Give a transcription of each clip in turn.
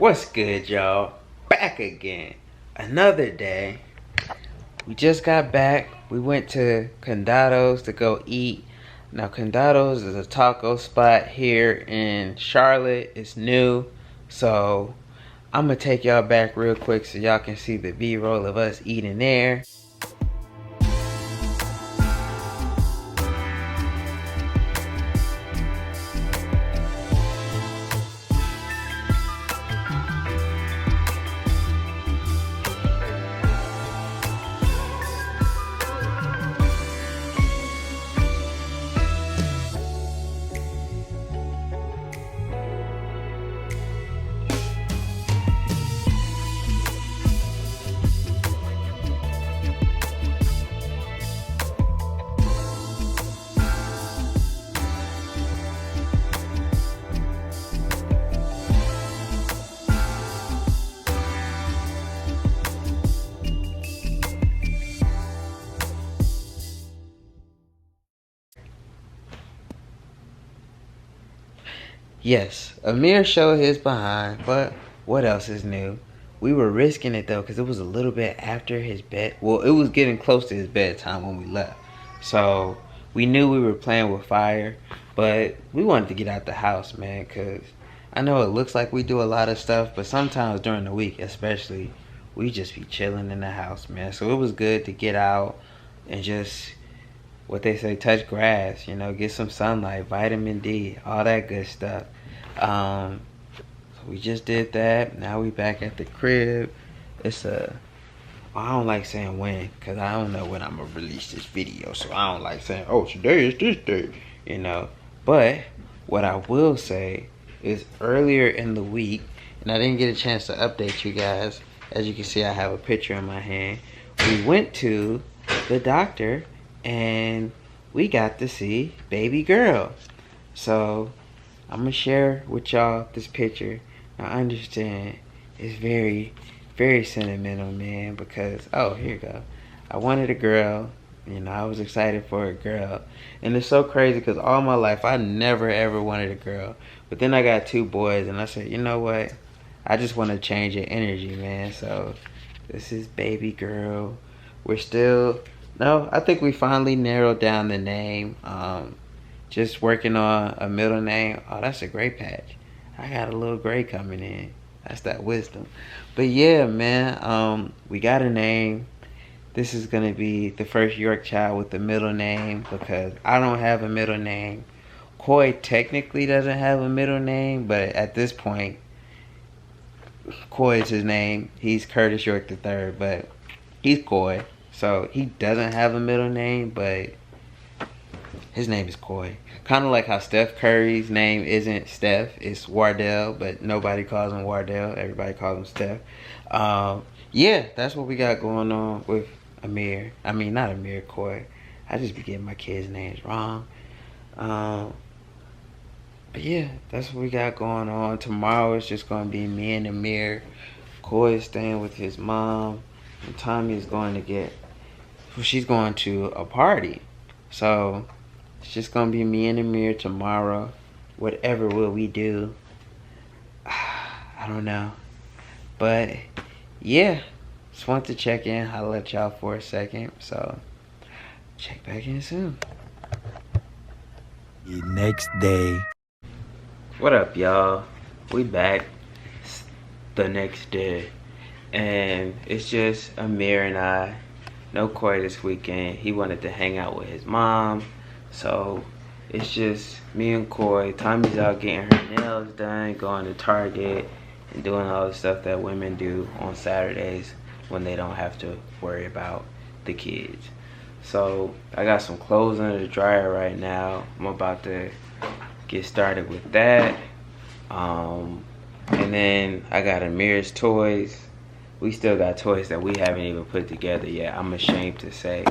What's good, y'all? Back again. Another day. We just got back. We went to Condado's to go eat. Now, Condado's is a taco spot here in Charlotte. It's new. So, I'm going to take y'all back real quick so y'all can see the B-roll of us eating there. Yes, Amir showed his behind, but what else is new? We were risking it though, because it was a little bit after his bed. Well, it was getting close to his bedtime when we left. So we knew we were playing with fire, but we wanted to get out the house, man, because I know it looks like we do a lot of stuff, but sometimes during the week, especially, we just be chilling in the house, man. So it was good to get out and just, what they say, touch grass, you know, get some sunlight, vitamin D, all that good stuff. So we just did that. Now we back at the crib. It's I don't like saying when, because I don't know when I'm going to release this video. So I don't like saying, oh, today is this day, you know. But what I will say is earlier in the week, and I didn't get a chance to update you guys. As you can see, I have a picture in my hand. We went to the doctor and we got to see baby girl. So I'm gonna share with y'all this picture. I understand it's very, very sentimental, man, because, oh, here you go. I wanted a girl, you know, I was excited for a girl. And it's so crazy because all my life I never ever wanted a girl. But then I got 2 boys and I said, you know what? I just want to change your energy, man. So this is baby girl. We're still, no, I think we finally narrowed down the name. Just working on a middle name. Oh, that's a gray patch. I got a little gray coming in. That's that wisdom. But yeah, man, we got a name. This is going to be the first York child with the middle name because I don't have a middle name. Coy technically doesn't have a middle name, but at this point, Coy is his name. He's Curtis York III, but he's Coy. So he doesn't have a middle name, but his name is Coy. Kind of like how Steph Curry's name isn't Steph, it's Wardell, but nobody calls him Wardell. Everybody calls him Steph. Yeah, that's what we got going on with Amir. I mean, not Amir, Coy. I just be getting my kids' names wrong. But yeah, that's what we got going on. Tomorrow it's just going to be me and Amir. Coy is staying with his mom. And Tommy is going to she's going to a party. So it's just going to be me and Amir tomorrow. Whatever will we do? I don't know. But yeah, just want to check in. I'll let y'all for a second. So check back in soon. The next day. What up, y'all? We back. It's the next day. And it's just Amir and I. No Coy this weekend. He wanted to hang out with his mom. So it's just me and Coy. Tommy's out getting her nails done, going to Target, and doing all the stuff that women do on Saturdays when they don't have to worry about the kids. So I got some clothes under the dryer right now. I'm about to get started with that. And then I got Amir's toys. We still got toys that we haven't even put together yet, I'm ashamed to say.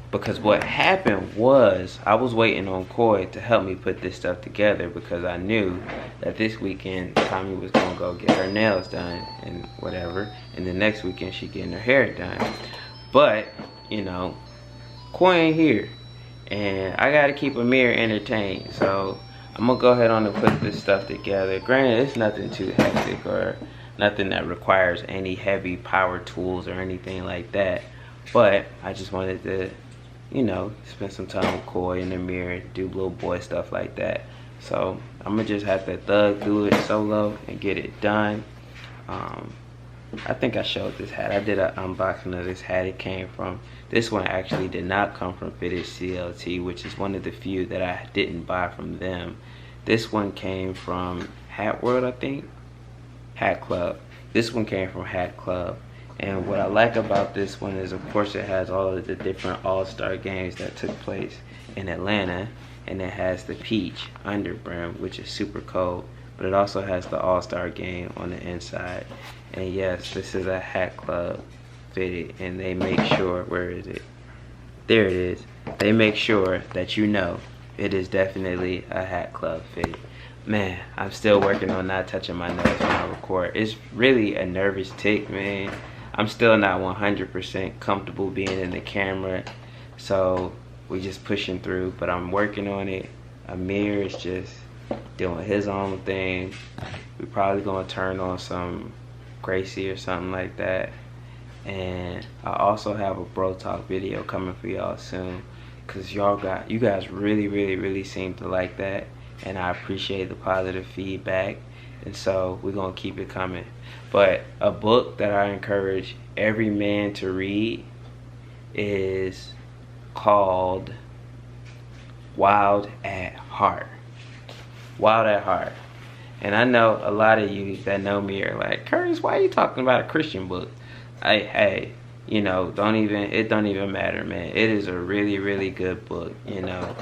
Because what happened was, I was waiting on Coy to help me put this stuff together because I knew that this weekend Tommy was gonna go get her nails done and whatever. And the next weekend she getting her hair done. But, you know, Coy ain't here. And I gotta keep Amir entertained. So I'm gonna go ahead on and put this stuff together. Granted, it's nothing too hectic or nothing that requires any heavy power tools or anything like that. But I just wanted to, you know, spend some time with Koi and Amir, do little boy stuff like that. So I'm gonna just have to thug through it solo and get it done. I think I showed this hat. I did an unboxing of this hat. It came from, this one actually did not come from FittedsCLT, which is one of the few that I didn't buy from them. This one came from Hat World, I think. Hat Club. This one came from Hat Club. And what I like about this one is, of course, it has all of the different all-star games that took place in Atlanta. And it has the peach underbrim, which is super cold. But it also has the all-star game on the inside. And yes, this is a Hat Club fitted, and they make sure, where is it? There it is. They make sure that you know it is definitely a Hat Club fitted. Man, I'm still working on not touching my nose when I record. It's really a nervous tick, man. I'm still not 100% comfortable being in the camera, so we just pushing through, but I'm working on it. Amir is just doing his own thing. We're probably gonna turn on some Gracie or something like that. And I also have a bro talk video coming for y'all soon, cause you guys really seem to like that, and I appreciate the positive feedback, and so we're gonna keep it coming. But a book that I encourage every man to read is called Wild at Heart. Wild at Heart. And I know a lot of you that know me are like, Curtis, why are you talking about a Christian book? Hey, you know, it don't even matter, man. It is a really good book, you know.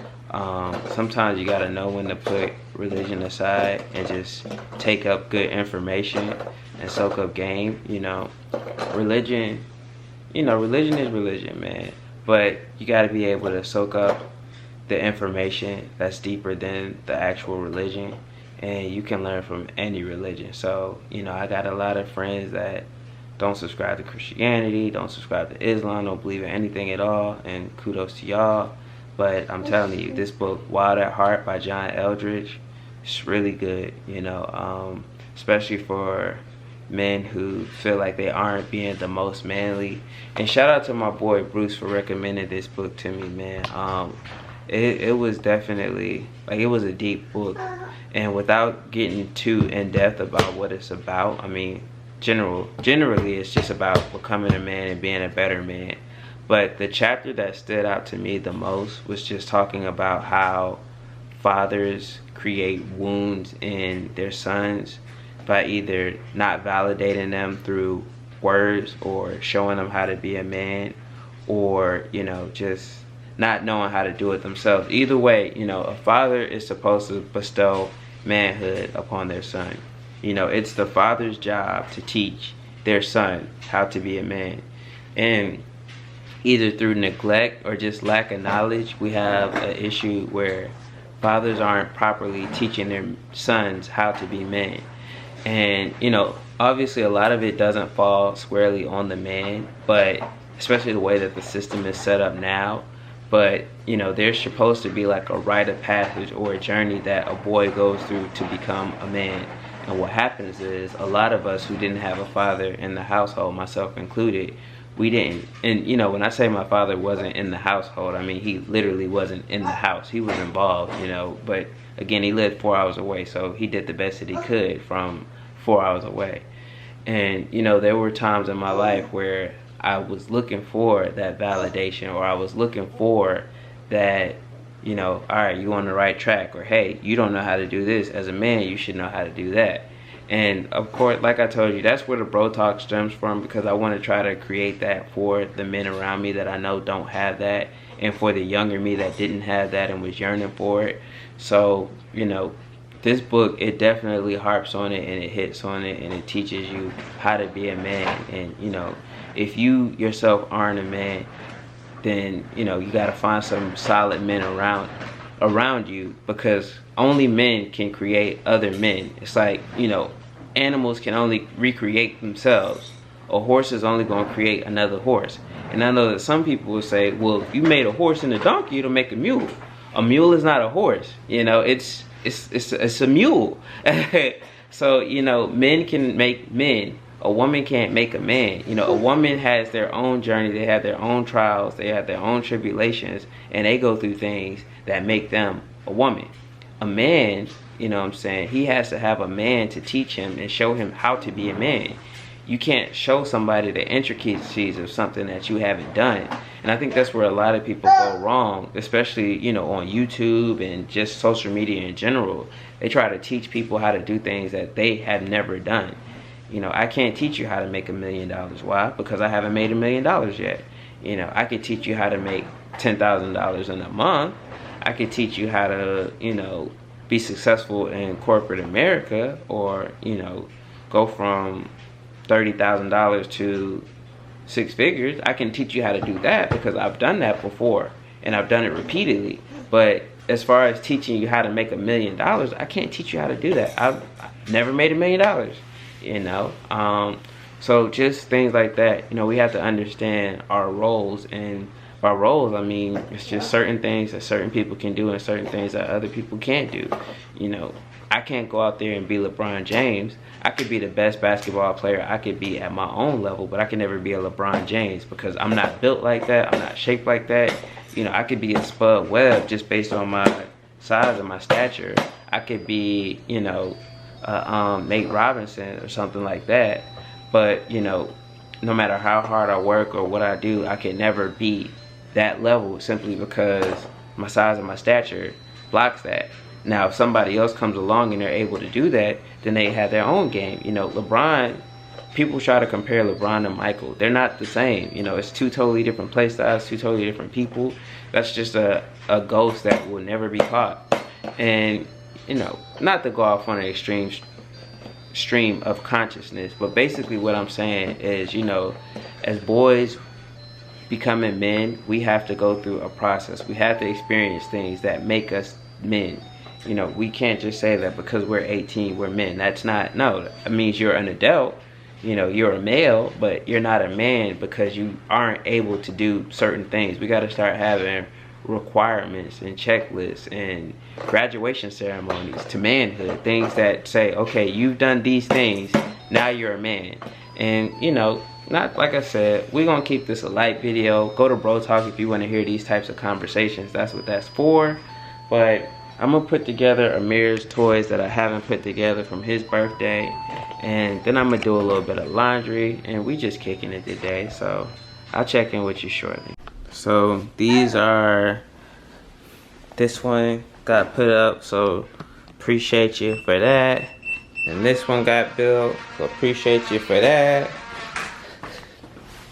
Sometimes you gotta know when to put religion aside and just take up good information and soak up game, you know. Religion is religion, man. But you gotta be able to soak up the information that's deeper than the actual religion, and you can learn from any religion. So, you know, I got a lot of friends that don't subscribe to Christianity, don't subscribe to Islam, don't believe in anything at all, and kudos to y'all. But I'm telling you, this book, Wild at Heart by John Eldridge, it's really good, you know, especially for men who feel like they aren't being the most manly. And shout out to my boy Bruce for recommending this book to me, man. It was definitely, like, it was a deep book. And without getting too in-depth about what it's about, I mean, generally it's just about becoming a man and being a better man. But the chapter that stood out to me the most was just talking about how fathers create wounds in their sons by either not validating them through words or showing them how to be a man, or, you know, just not knowing how to do it themselves. Either way, you know, a father is supposed to bestow manhood upon their son. You know, it's the father's job to teach their son how to be a man. And either through neglect or just lack of knowledge, we have an issue where fathers aren't properly teaching their sons how to be men. And, you know, obviously a lot of it doesn't fall squarely on the man, but especially the way that the system is set up now. But, you know, there's supposed to be like a rite of passage or a journey that a boy goes through to become a man. And what happens is, a lot of us who didn't have a father in the household, myself included, we didn't. And, you know, when I say my father wasn't in the household, I mean he literally wasn't in the house. He was involved, you know, but again, he lived 4 hours away, so he did the best that he could from 4 hours away. And, you know, there were times in my life where I was looking for that validation, or I was looking for that, you know, all right, you're on the right track, or hey, you don't know how to do this. As a man, you should know how to do that. And of course, like I told you, that's where the bro talk stems from, because I want to try to create that for the men around me that I know don't have that, and for the younger me that didn't have that and was yearning for it. So, you know, this book, it definitely harps on it, and it hits on it, and it teaches you how to be a man. And, you know, if you yourself aren't a man, then, you know, you got to find some solid men around you, because only men can create other men. It's like, you know, animals can only recreate themselves. A horse is only going to create another horse. And I know that some people will say, well, if you made a horse and a donkey, it'll make a mule. A mule is not a horse, you know, it's a mule. So, you know, men can make men. A woman can't make a man. You know, a woman has their own journey. They have their own trials. They have their own tribulations. And they go through things that make them a woman. A man, you know what I'm saying, he has to have a man to teach him and show him how to be a man. You can't show somebody the intricacies of something that you haven't done. And I think that's where a lot of people go wrong, especially, you know, on YouTube and just social media in general. They try to teach people how to do things that they have never done. You know, I can't teach you how to make $1 million. Why? Because I haven't made $1 million yet. You know, I could teach you how to make $10,000 in a month. I could teach you how to, you know, be successful in corporate America, or, you know, go from $30,000 to 6 figures. I can teach you how to do that because I've done that before and I've done it repeatedly. But as far as teaching you how to make $1 million, I can't teach you how to do that. I've never made $1 million, you know. So just things like that, you know, we have to understand our roles. And by roles, I mean, it's just certain things that certain people can do and certain things that other people can't do. You know, I can't go out there and be LeBron James. I could be the best basketball player I could be at my own level, but I can never be a LeBron James because I'm not built like that. I'm not shaped like that. You know, I could be a Spud Webb just based on my size and my stature. I could be, you know, Nate Robinson or something like that. But, you know, no matter how hard I work or what I do, I can never be that level simply because my size and my stature blocks that. Now, if somebody else comes along and they're able to do that, then they have their own game. You know, LeBron, people try to compare LeBron to Michael. They're not the same. You know, it's two totally different play styles, two totally different people. That's just a ghost that will never be caught. And, you know, not to go off on an extreme stream of consciousness, but basically what I'm saying is, you know, as boys becoming men, we have to go through a process. We have to experience things that make us men. You know, we can't just say that because we're 18, we're men. That's not, no, it means you're an adult. You know, you're a male, but you're not a man because you aren't able to do certain things. We got to start having requirements and checklists and graduation ceremonies to manhood. Things that say, okay, you've done these things, now you're a man. And, you know, not like I said, we're going to keep this a light video. Go to Bro Talk if you want to hear these types of conversations. That's what that's for. But I'm going to put together Amir's toys that I haven't put together from his birthday. And then I'm going to do a little bit of laundry. And we just kicking it today. So I'll check in with you shortly. So these are, this one got put up. So appreciate you for that. And this one got built. So appreciate you for that.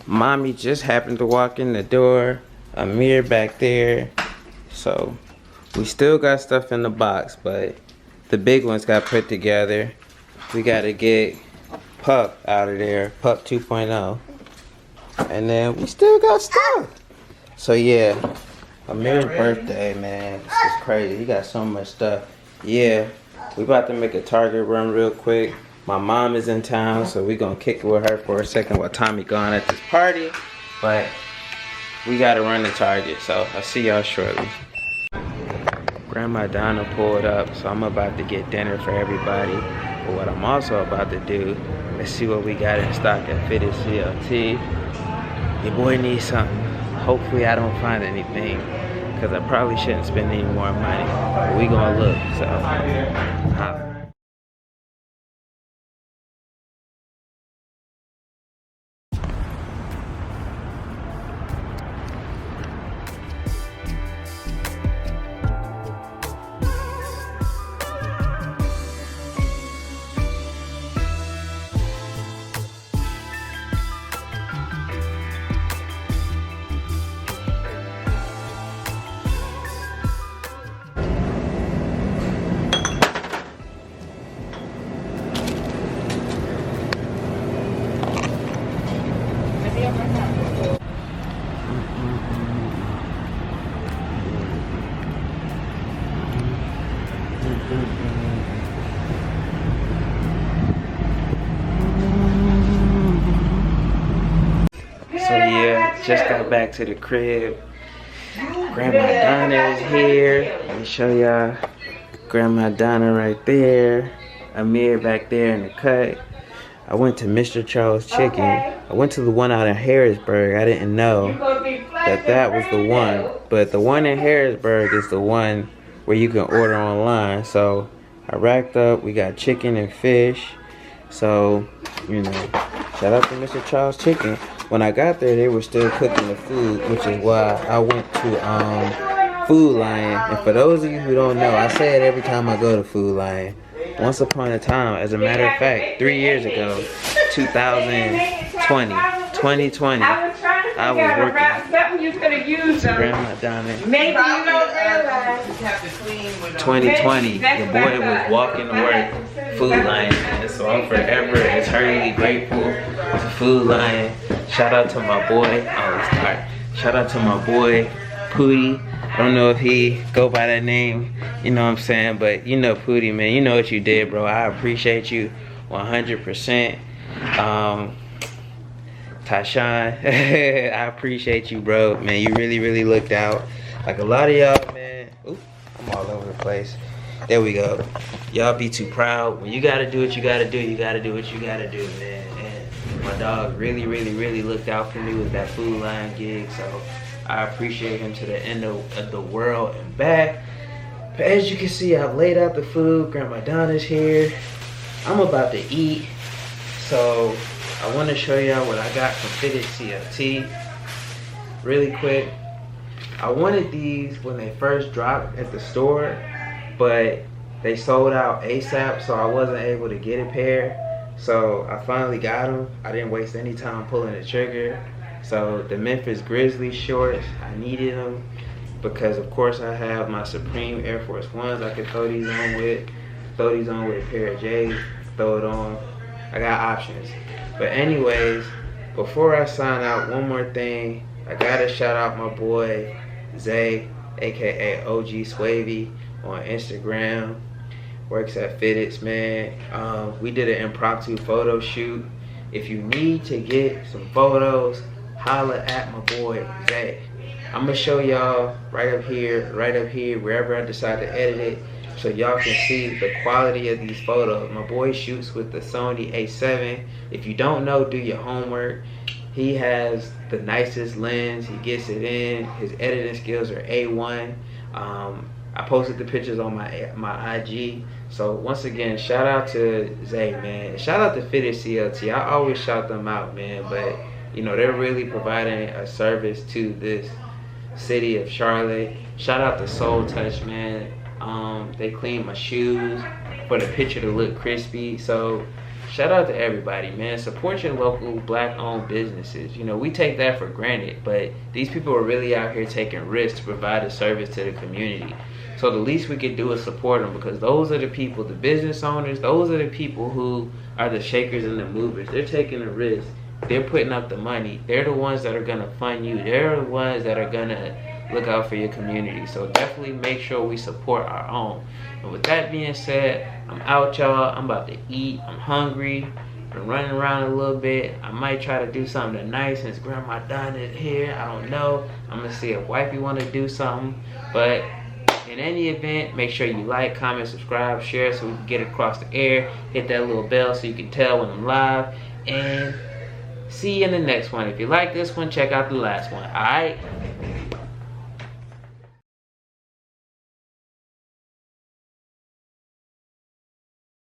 Mommy just happened to walk in the door. Amir back there. So we still got stuff in the box, but the big ones got put together. We gotta get Pup out of there, Pup 2.0. And then we still got stuff. So yeah, Amir's birthday, man. This is crazy. He got so much stuff. Yeah, we about to make a Target run real quick. My mom is in town, so we gonna kick it with her for a second while Tommy gone at this party. But we gotta run to Target, so I'll see y'all shortly. Grandma Donna pulled up, so I'm about to get dinner for everybody. But what I'm also about to do is see what we got in stock at FittedsCLT. Your boy needs something. Hopefully I don't find anything, because I probably shouldn't spend any more money. But we gonna look, so. So yeah, just got back to the crib. Grandma Donna is here. Let me show y'all Grandma Donna right there. Amir back there in the cut. I went to Mr. Charles Chicken. I went to the one out in Harrisburg. I didn't know that was the one. But the one in Harrisburg is the one where you can order online. So I racked up. We got chicken and fish. So, you know, shout out to Mr. Charles Chicken. When I got there, they were still cooking the food, which is why I went to Food Lion. And for those of you who don't know, I say it every time I go to Food Lion. Once upon a time, as a matter of fact, 3 years ago, 2020, I was working to Grandma Donna. Maybe you don't realize. 2020, your boy was walking to work, Food Lion, and so I'm forever eternally grateful to Food Lion. Shout out to my boy. Shout out to my boy Pootie. I don't know if he go by that name, you know what I'm saying, but you know Pootie, man, you know what you did, bro. I appreciate you 100%. Tyshawn, I appreciate you, bro. Man, you really looked out. Like a lot of y'all, man. Oop, I'm all over the place. There we go. Y'all be too proud. When you gotta do what you gotta do, you gotta do what you gotta do, man. And my dog really looked out for me with that Food Lion gig, so I appreciate him to the end of the world and back. But as you can see, I've laid out the food. Grandma Donna's here. I'm about to eat. So I want to show y'all what I got from FittedsCLT. Really quick. I wanted these when they first dropped at the store, but they sold out ASAP, so I wasn't able to get a pair. So I finally got them. I didn't waste any time pulling the trigger. So the Memphis Grizzlies shorts, I needed them because of course I have my Supreme Air Force Ones I could throw these on with a pair of J's, throw it on. I got options. But anyways, before I sign out, one more thing. I gotta shout out my boy Zay, aka OG Swavy on Instagram. Works at Fitteds, man. We did an impromptu photo shoot. If you need to get some photos, holla at my boy Zay. I'm gonna show y'all right up here, wherever I decide to edit it, so y'all can see the quality of these photos. My boy shoots with the Sony A7. If you don't know, do your homework. He has the nicest lens. He gets it in. His editing skills are A1. I posted the pictures on my IG. So once again, shout out to Zay, man. Shout out to FittedsCLT. I always shout them out, man. But you know, they're really providing a service to this city of Charlotte. Shout out to Soul Touch, man. They cleaned my shoes for the picture to look crispy. So shout out to everybody, man. Support your local black-owned businesses. You know, we take that for granted, but these people are really out here taking risks to provide a service to the community. So the least we could do is support them, because those are the people, the business owners, those are the people who are the shakers and the movers. They're taking a risk. They're putting up the money. They're the ones that are gonna fund you. They're the ones that are gonna look out for your community. So definitely make sure we support our own. And with that being said, I'm out, y'all. I'm about to eat. I'm hungry. I'm running around a little bit. I might try to do something tonight since Grandma Donna is here. I don't know. I'm gonna see if wifey wanna do something. But in any event, make sure you like, comment, subscribe, share so we can get it across the air. Hit that little bell so you can tell when I'm live. And see you in the next one. If you like this one, check out the last one. Alright?